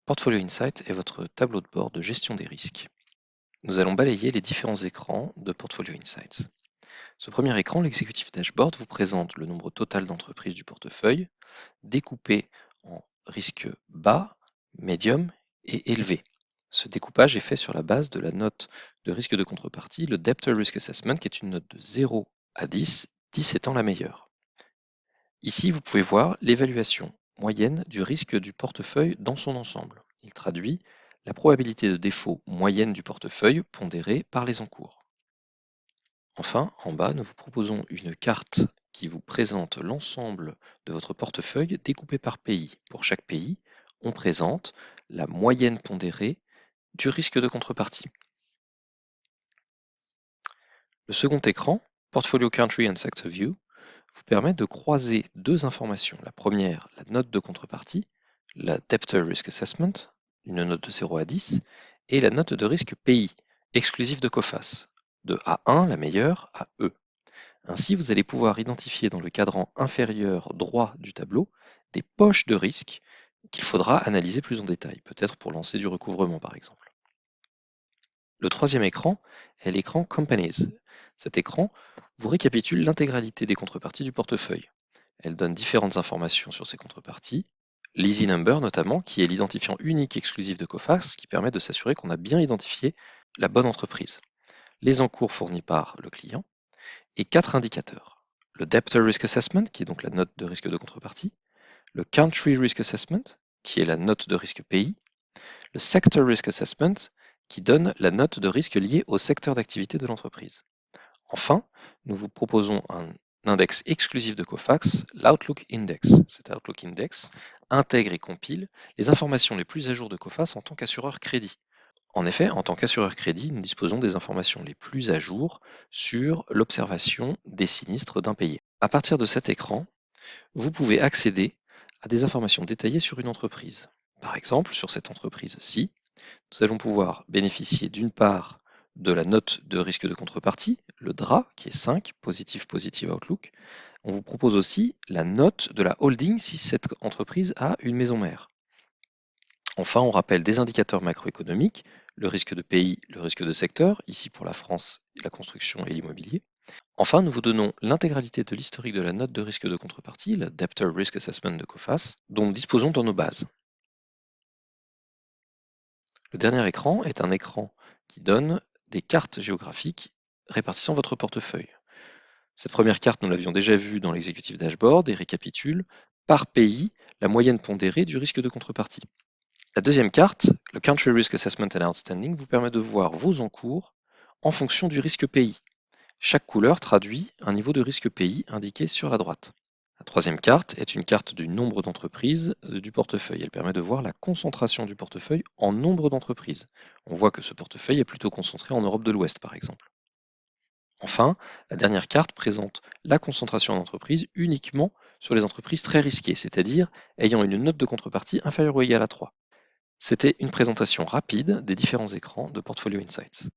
Portfolio Insight est votre tableau de bord de gestion des risques. Nous allons balayer les différents écrans de Portfolio Insights. Ce premier écran, l'executive dashboard, vous présente le nombre total d'entreprises du portefeuille, découpé en risque bas, médium et élevé. Ce découpage est fait sur la base de la note de risque de contrepartie, le Debtor Risk Assessment, qui est une note de 0 à 10, 10 étant la meilleure. Ici, vous pouvez voir l'évaluation moyenne du risque du portefeuille dans son ensemble. Il traduit la probabilité de défaut moyenne du portefeuille pondérée par les encours. Enfin, en bas, nous vous proposons une carte qui vous présente l'ensemble de votre portefeuille découpé par pays. Pour chaque pays, on présente la moyenne pondérée du risque de contrepartie. Le second écran, Portfolio Country and Sector View, vous permet de croiser deux informations. La première, la note de contrepartie, la Debtor Risk Assessment, une note de 0 à 10, et la note de risque pays, exclusive de COFAS, de A1, la meilleure, à E. Ainsi, vous allez pouvoir identifier dans le cadran inférieur droit du tableau des poches de risque qu'il faudra analyser plus en détail, peut-être pour lancer du recouvrement par exemple. Le troisième écran est l'écran Companies. Cet écran vous récapitule l'intégralité des contreparties du portefeuille. Elle donne différentes informations sur ces contreparties, l'Easy Number notamment, qui est l'identifiant unique exclusif de Coface, qui permet de s'assurer qu'on a bien identifié la bonne entreprise, les encours fournis par le client, et 4 indicateurs. Le Debtor Risk Assessment, qui est donc la note de risque de contrepartie, le Country Risk Assessment, qui est la note de risque pays, le Sector Risk Assessment, qui donne la note de risque liée au secteur d'activité de l'entreprise. Enfin, nous vous proposons un index exclusif de Coface, l'Outlook Index. Cet Outlook Index intègre et compile les informations les plus à jour de Coface en tant qu'assureur crédit. En effet, en tant qu'assureur crédit, nous disposons des informations les plus à jour sur l'observation des sinistres d'impayés. À partir de cet écran, vous pouvez accéder à des informations détaillées sur une entreprise. Par exemple, sur cette entreprise-ci, nous allons pouvoir bénéficier d'une part de la note de risque de contrepartie, le DRA, qui est 5, positif, positive outlook. On vous propose aussi la note de la holding si cette entreprise a une maison mère. Enfin, on rappelle des indicateurs macroéconomiques, le risque de pays, le risque de secteur, ici pour la France, la construction et l'immobilier. Enfin, nous vous donnons l'intégralité de l'historique de la note de risque de contrepartie, la Debtor Risk Assessment de COFAS, dont nous disposons dans nos bases. Le dernier écran est un écran qui donne des cartes géographiques répartissant votre portefeuille. Cette première carte, nous l'avions déjà vue dans l'executive dashboard et récapitule par pays la moyenne pondérée du risque de contrepartie. La deuxième carte, le Country Risk Assessment and Outstanding, vous permet de voir vos encours en fonction du risque pays. Chaque couleur traduit un niveau de risque pays indiqué sur la droite. La troisième carte est une carte du nombre d'entreprises du portefeuille. Elle permet de voir la concentration du portefeuille en nombre d'entreprises. On voit que ce portefeuille est plutôt concentré en Europe de l'Ouest, par exemple. Enfin, la dernière carte présente la concentration d'entreprises uniquement sur les entreprises très risquées, c'est-à-dire ayant une note de contrepartie inférieure ou égale à 3. C'était une présentation rapide des différents écrans de Portfolio Insights.